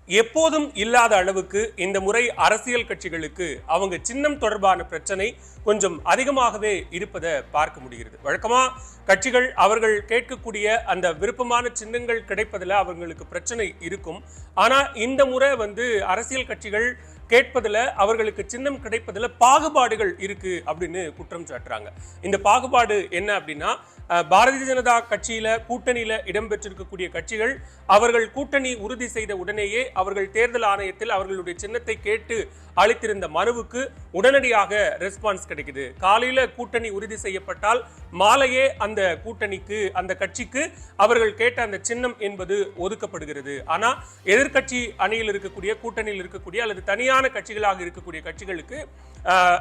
எப்போதும் இல்லாத அளவுக்கு இந்த முறை அரசியல் கட்சிகளுக்கு அவங்க சின்னம் தொடர்பான பிரச்சனை கொஞ்சம் அதிகமாகவே இருப்பதை பார்க்க முடிகிறது. வழக்கமா கட்சிகள் அவர்கள் கேட்கக்கூடிய அந்த விருப்பமான சின்னங்கள் கிடைப்பதில் அவங்களுக்கு பிரச்சனை இருக்கும். ஆனா இந்த முறை அரசியல் கட்சிகள் கேட்பதில் அவர்களுக்கு சின்னம் கிடைப்பதில் பாகுபாடுகள் இருக்கு அப்படின்னு குற்றம் சாட்டுறாங்க. இந்த பாகுபாடு என்ன அப்படின்னா, பாரதிய ஜனதா கட்சியில கூட்டணியில இடம்பெற்றிருக்கக்கூடிய கட்சிகள் அவர்கள் கூட்டணி உறுதி செய்த உடனேயே அவர்கள் தேர்தல் ஆணையத்தில் அவர்களுடைய சின்னத்தை கேட்டு அளித்திருந்த மனுவுக்கு உடனடியாக ரெஸ்பான்ஸ் கிடைக்குது. காலையில கூட்டணி உறுதி செய்யப்பட்டால் மாலையே அந்த கூட்டணிக்கு அந்த கட்சிக்கு அவர்கள் கேட்ட அந்த சின்னம் என்பது ஒதுக்கப்படுகிறது. ஆனா எதிர்கட்சி அணியில் இருக்கக்கூடிய கூட்டணியில் இருக்கக்கூடிய அல்லது தனியான கட்சிகளாக இருக்கக்கூடிய கட்சிகளுக்கு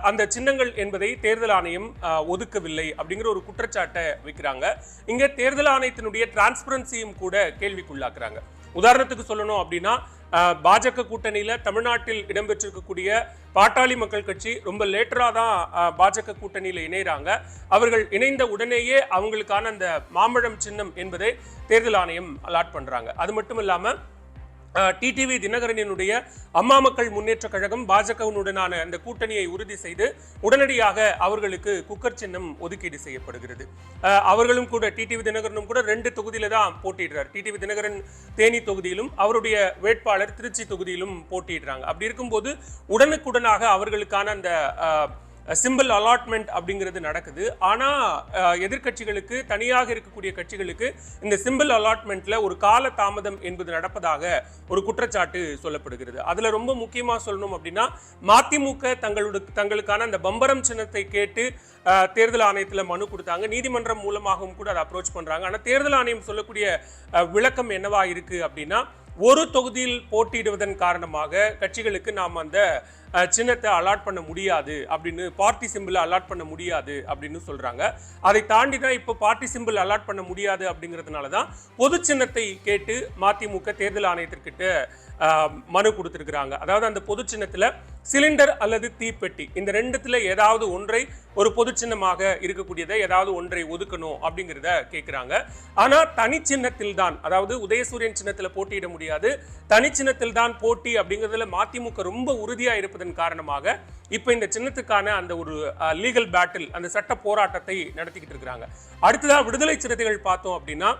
அந்த சின்னங்கள் என்பதை தேர்தல் ஆணையம் ஒதுக்கவில்லை அப்படிங்கிற ஒரு குற்றச்சாட்டை வைக்கிறாங்க. இங்க தேர்தல் ஆணையத்தினுடைய டிரான்ஸ்பரன்சியும் கூட கேள்விக்குள்ளாக்குறாங்க. உதாரணத்துக்கு சொல்லணும் அப்படின்னா, பாஜக கூட்டணியில தமிழ்நாட்டில் இடம்பெற்றிருக்கக்கூடிய பாட்டாளி மக்கள் கட்சி ரொம்ப லேட்டரா தான் பாஜக கூட்டணியில இணைகிறாங்க. அவர்கள் இணைந்த உடனேயே அவங்களுக்கான அந்த மாம்பழம் சின்னம் என்பதை தேர்தல் ஆணையம் அலாட் பண்றாங்க. அது மட்டும் இல்லாம டிடிவி தினகரனினுடைய அம்மா மக்கள் முன்னேற்ற கழகம் பாஜகவுடனான அந்த கூட்டணியை உறுதி செய்து உடனடியாக அவர்களுக்கு குக்கர் சின்னம் ஒதுக்கீடு செய்யப்படுகிறது. அவர்களும் கூட டிடிவி தினகரனும் கூட 2 தொகுதியில தான் போட்டியிடுறார். டிடிவி தினகரன் தேனி தொகுதியிலும் அவருடைய வேட்பாளர் திருச்சி தொகுதியிலும் போட்டியிடுறாங்க. அப்படி இருக்கும்போது உடனுக்குடனாக அவர்களுக்கான அந்த சிம்பிள் அலாட்மெண்ட் அப்படிங்கிறது நடக்குது. ஆனா எதிர்கட்சிகளுக்கு, தனியாக இருக்கக்கூடிய கட்சிகளுக்கு இந்த சிம்பிள் அலாட்மெண்ட்ல ஒரு கால தாமதம் என்பது நடப்பதாக ஒரு குற்றச்சாட்டு சொல்லப்படுகிறது. அதுல ரொம்ப முக்கியமா சொல்லணும் அப்படின்னா, மதிமுக தங்களுக்கான அந்த பம்பரம் சின்னத்தை கேட்டு தேர்தல் ஆணையத்தில் மனு கொடுத்தாங்க. நீதிமன்றம் மூலமாகவும் கூட அதை அப்ரோச் பண்றாங்க. ஆனா தேர்தல் ஆணையம் சொல்லக்கூடிய விளக்கம் என்னவா இருக்கு அப்படின்னா, ஒரு தொகுதியில் போட்டியிடுவதன் காரணமாக கட்சிகளுக்கு நாம் அந்த சின்னத்தை அலாட் பண்ண முடியாது அப்படின்னு, பார்ட்டி சிம்பிள் அலாட் பண்ண முடியாது அப்படின்னு சொல்றாங்க. அதை தாண்டி தான் இப்போ பார்ட்டி சிம்பிள் அலாட் பண்ண முடியாது அப்படிங்கிறதுனால தான் பொது சின்னத்தை கேட்டு மதிமுக தேர்தல் ஆணையத்திற்கிட்ட மனு கொடுத்திருக்கிறாங்க. அதாவது அந்த பொது சின்னத்துல சிலிண்டர் அல்லது தீப்பெட்டி, இந்த ரெண்டுத்துல ஏதாவது ஒன்றை, ஒரு பொது சின்னமாக இருக்கக்கூடியதை ஏதாவது ஒன்றை ஒதுக்கணும் அப்படிங்கிறத கேட்கிறாங்க. ஆனா தனி சின்னத்தில் தான், அதாவது உதயசூரியன் சின்னத்துல போட்டியிட முடியாது, தனி சின்னத்தில் தான் போட்டி அப்படிங்கிறதுல மதிமுக ரொம்ப உறுதியா இருப்பதன் காரணமாக இப்ப இந்த சின்னத்துக்கான அந்த ஒரு லீகல் பேட்டில், அந்த சட்ட போராட்டத்தை நடத்திக்கிட்டு இருக்கிறாங்க. அடுத்ததா விடுதலை சிறுத்தைகள் பார்த்தோம் அப்படின்னா,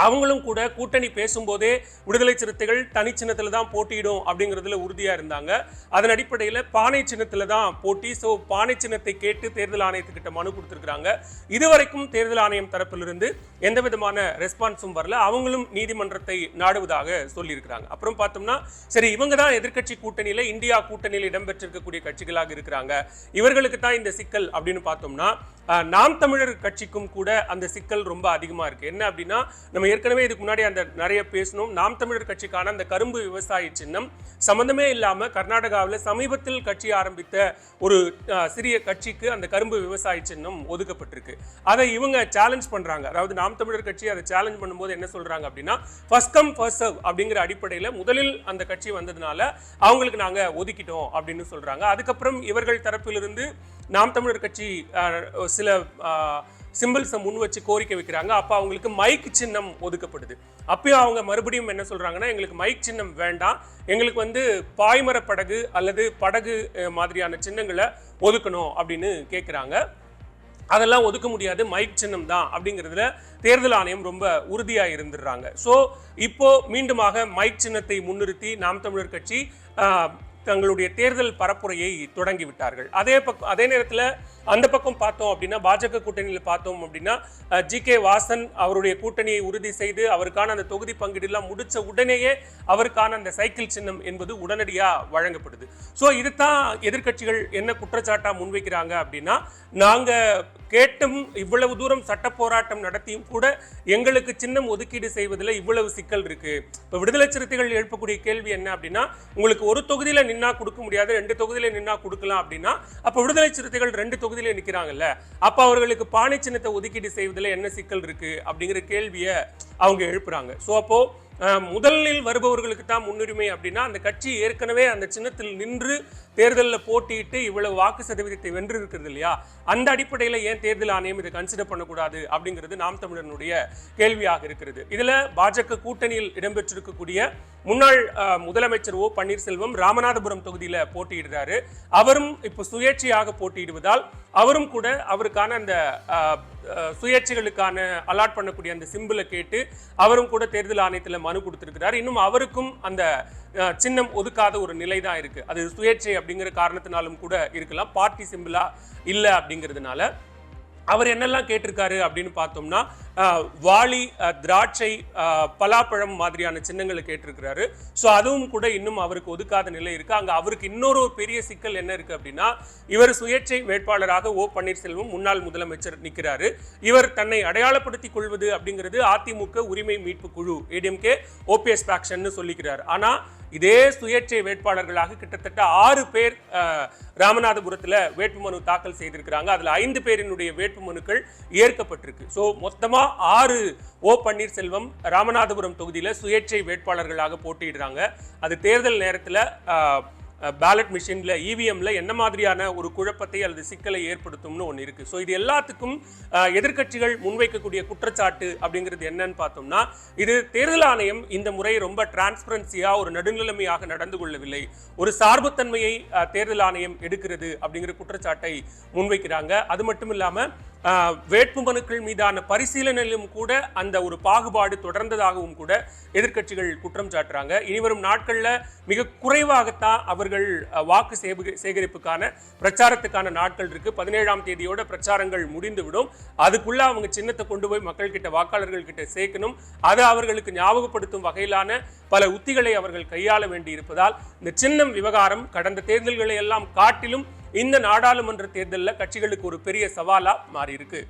அவங்களும் கூட கூட்டணி பேசும்போதே விடுதலை சிறுத்தைகள் தனி சின்னத்துல தான் போட்டியிடும் அப்படிங்கிறதுல உறுதியா இருந்தாங்க. அதன் அடிப்படையில் பானை சின்னத்துல தான் போட்டி. ஸோ பானை சின்னத்தை கேட்டு தேர்தல் ஆணையத்துக்கிட்ட மனு கொடுத்துருக்காங்க. இதுவரைக்கும் தேர்தல் ஆணையம் தரப்பிலிருந்து எந்த விதமான ரெஸ்பான்ஸும் வரல. அவங்களும் நீதிமன்றத்தை நாடுவதாக சொல்லியிருக்கிறாங்க. அப்புறம் பார்த்தோம்னா, சரி இவங்க தான் எதிர்கட்சி கூட்டணியில, இந்தியா கூட்டணியில் இடம்பெற்றிருக்கக்கூடிய கட்சிகளாக இருக்கிறாங்க, இவர்களுக்கு தான் இந்த சிக்கல் அப்படின்னு பார்த்தோம்னா, நாம் தமிழர் கட்சிக்கும் கூட அந்த சிக்கல் ரொம்ப அதிகமா இருக்கு. என்ன அப்படின்னா, நம்ம ஏற்கனவே இதுக்கு முன்னாடி அந்த நிறைய பேசணும். நாம் தமிழர் கட்சிக்கான அந்த கரும்பு விவசாய சின்னம் சம்பந்தமே இல்லாம கர்நாடகாவில் சமீபத்தில் கட்சி ஆரம்பித்த ஒரு சிறிய கட்சிக்கு அந்த கரும்பு விவசாய சின்னம் ஒதுக்கப்பட்டிருக்கு. அதை இவங்க சேலஞ்ச் பண்றாங்க. அதாவது நாம் தமிழர் கட்சி அதை சேலஞ்ச் பண்ணும்போது என்ன சொல்றாங்க அப்படின்னா, ஃபர்ஸ்ட் கம் ஃபர்ஸ்ட் சர்வ் அப்படிங்கிற அடிப்படையில் முதலில் அந்த கட்சி வந்ததுனால அவங்களுக்கு நாங்க ஒதுக்கிட்டோம் அப்படின்னு சொல்றாங்க. அதுக்கப்புறம் இவர்கள் தரப்பிலிருந்து நாம் தமிழர் கட்சி சில சிம்பிள்ஸை முன் வச்சு கோரிக்கை வைக்கிறாங்க. அப்போ அவங்களுக்கு மைக் சின்னம் ஒதுக்கப்படுது. அப்பயும் அவங்க மறுபடியும் என்ன சொல்றாங்கன்னா, எங்களுக்கு மைக் சின்னம் வேண்டாம், எங்களுக்கு பாய்மர படகு அல்லது படகு மாதிரியான சின்னங்களை ஒதுக்கணும் அப்படின்னு கேட்குறாங்க. அதெல்லாம் ஒதுக்க முடியாது, மைக் சின்னம் தான் அப்படிங்கிறதுல தேர்தல் ஆணையம் ரொம்ப உறுதியாக இருந்துடுறாங்க. ஸோ இப்போ மீண்டுமாக மைக் சின்னத்தை முன்னிறுத்தி நாம் தமிழர் கட்சி தங்களுடைய தேர்தல் பரப்புரையை தொடங்கி விட்டார்கள். அதே நேரத்தில் அந்த பக்கம் பார்த்தோம் அப்படின்னா, பாஜக கூட்டணியில் பார்த்தோம் அப்படின்னா, ஜி.கே. வாசன் அவருடைய கூட்டணியை உறுதி செய்து அவருக்கான அந்த தொகுதி பங்கீடுலாம் முடிச்ச உடனேயே அவருக்கான அந்த சைக்கிள் சின்னம் என்பது உடனடியாக வழங்கப்படுது. ஸோ இதுதான் எதிர்கட்சிகள் என்ன குற்றச்சாட்டா முன்வைக்கிறாங்க அப்படின்னா, நாங்க கேட்டும் இவ்வளவு தூரம் சட்ட போராட்டம் நடத்தியும் கூட எங்களுக்கு சின்னம் ஒதுக்கீடு செய்வதில் இவ்வளவு சிக்கல் இருக்கு. இப்போ விடுதலை சிறுத்தைகள் எழுப்பக்கூடிய கேள்வி என்ன அப்படின்னா, உங்களுக்கு ஒரு தொகுதியில நின்னா கொடுக்க முடியாது, 2 தொகுதியில நின்னா கொடுக்கலாம் அப்படின்னா, அப்ப விடுதலை சிறுத்தைகள் 2 தொகுதியில நிக்கிறாங்கல்ல, அப்ப அவர்களுக்கு பானை சின்னத்தை ஒதுக்கீடு செய்வதில் என்ன சிக்கல் இருக்கு அப்படிங்கிற கேள்வியை அவங்க எழுப்புறாங்க. ஸோ அப்போ முதலில் வருபவர்களுக்கு தான் முன்னுரிமை அப்படின்னா அந்த கட்சி ஏற்கனவே அந்த சின்னத்தில் நின்று தேர்தலில் போட்டியிட்டு இவ்வளவு வாக்கு சதவீதத்தை வென்று இருக்கிறது இல்லையா, அந்த அடிப்படையில் ஏன் தேர்தல் ஆணையம் இதை கன்சிடர் பண்ணக்கூடாது அப்படிங்கிறது நாம் தமிழனுடைய கேள்வியாக இருக்கிறது. இதுல பாஜக கூட்டணியில் இடம்பெற்றிருக்கக்கூடிய முன்னாள் முதலமைச்சர் ஓ பன்னீர்செல்வம் ராமநாதபுரம் தொகுதியில போட்டியிடுறாரு. அவரும் இப்போ சுயேட்சையாக போட்டியிடுவதால் அவரும் கூட அவருக்கான அந்த சுயேட்சைகளுக்கான அலாட் பண்ணக்கூடிய அந்த சிம்பிளை கேட்டு அவரும் கூட தேர்தல் ஆணையத்தில் மனு கொடுத்திருக்கிறார். இன்னும் அவருக்கும் அந்த சின்னம் ஒதுக்காத ஒரு நிலை தான் இருக்கு. அது சுயேட்சை அப்படிங்கிற காரணத்தினாலும் கூட இருக்கலாம், பார்ட்டி சிம்பிளா இல்லை அப்படிங்கிறதுனால. அவர் என்னெல்லாம் கேட்டிருக்காரு அப்படின்னு பார்த்தோம்னா, வாளி, திராட்சை, பலாப்பழம் மாதிரியான சின்னங்களை கேட்டிருக்கிறாரு. ஸோ அதுவும் கூட இன்னும் அவருக்கு ஒதுக்காத நிலை இருக்கு. அங்க அவருக்கு இன்னொரு பெரிய சிக்கல் என்ன இருக்கு அப்படின்னா, இவர் சுயேட்சை வேட்பாளராக ஓ பன்னீர்செல்வம் முன்னாள் முதலமைச்சர் நிற்கிறாரு. இவர் தன்னை அடையாளப்படுத்திக் கொள்வது அப்படிங்கிறது அதிமுக உரிமை மீட்பு குழு, ஏடிஎம்கே ஓபிஎஸ் ஃபேக்ஷன் சொல்லிக்கிறார். ஆனா இதே சுயேட்சை வேட்பாளர்களாக கிட்டத்தட்ட 6 பேர் ராமநாதபுரத்தில் வேட்புமனு தாக்கல் செய்திருக்கிறாங்க. அதுல 5 பேரினுடைய வேட்புமனுக்கள் ஏற்கப்பட்டிருக்கு. ஸோ மொத்தமா 6 ஓ பன்னீர்செல்வம் ராமநாதபுரம் தொகுதியில சுயேட்சை வேட்பாளர்களாக போட்டியிடுறாங்க. அது தேர்தல் நேரத்தில் பேலட் மிஷின்ல இவிஎம்ல என்ன மாதிரியான ஒரு குழப்பத்தை அல்லது சிக்கலை ஏற்படுத்தும்னு ஒன்று இருக்கு. ஸோ இது எல்லாத்துக்கும் எதிர்க்கட்சிகள் முன்வைக்கக்கூடிய குற்றச்சாட்டு அப்படிங்கிறது என்னன்னு பார்த்தோம்னா, இது தேர்தல் ஆணையம் இந்த முறை ரொம்ப டிரான்ஸ்பரன்சியா ஒரு நடுநிலைமையாக நடந்து கொள்ளவில்லை, ஒரு சார்புத்தன்மையை தேர்தல் ஆணையம் எடுக்கிறது அப்படிங்கிற குற்றச்சாட்டை முன்வைக்கிறாங்க. அது மட்டும் இல்லாம வேட்புமனுக்கள் மீதான பரிசீலனையிலும் கூட அந்த ஒரு பாகுபாடு தொடர்ந்ததாகவும் கூட எதிர்க்கட்சிகள் குற்றம் சாட்டுறாங்க. இனிவரும் நாட்கள்ல மிக குறைவாகத்தான் அவர்கள் வாக்கு சேகரிப்புக்கான பிரச்சாரத்துக்கான நாட்கள் இருக்கு. 17ஆம் தேதியோட பிரச்சாரங்கள் முடிந்துவிடும். அதுக்குள்ள அவங்க சின்னத்தை கொண்டு போய் மக்கள் கிட்ட, வாக்காளர்கள் கிட்ட சேர்க்கணும். அதை அவர்களுக்கு ஞாபகப்படுத்தும் வகையிலான பல உத்திகளை அவர்கள் கையாள வேண்டி இருப்பதால் இந்த சின்னம் விவகாரம் கடந்த தேர்தல்களை எல்லாம் காட்டிலும் இந்த நாடாளுமன்ற தேர்தலில் கட்சிகளுக்கு ஒரு பெரிய சவாலா மாறி இருக்கு.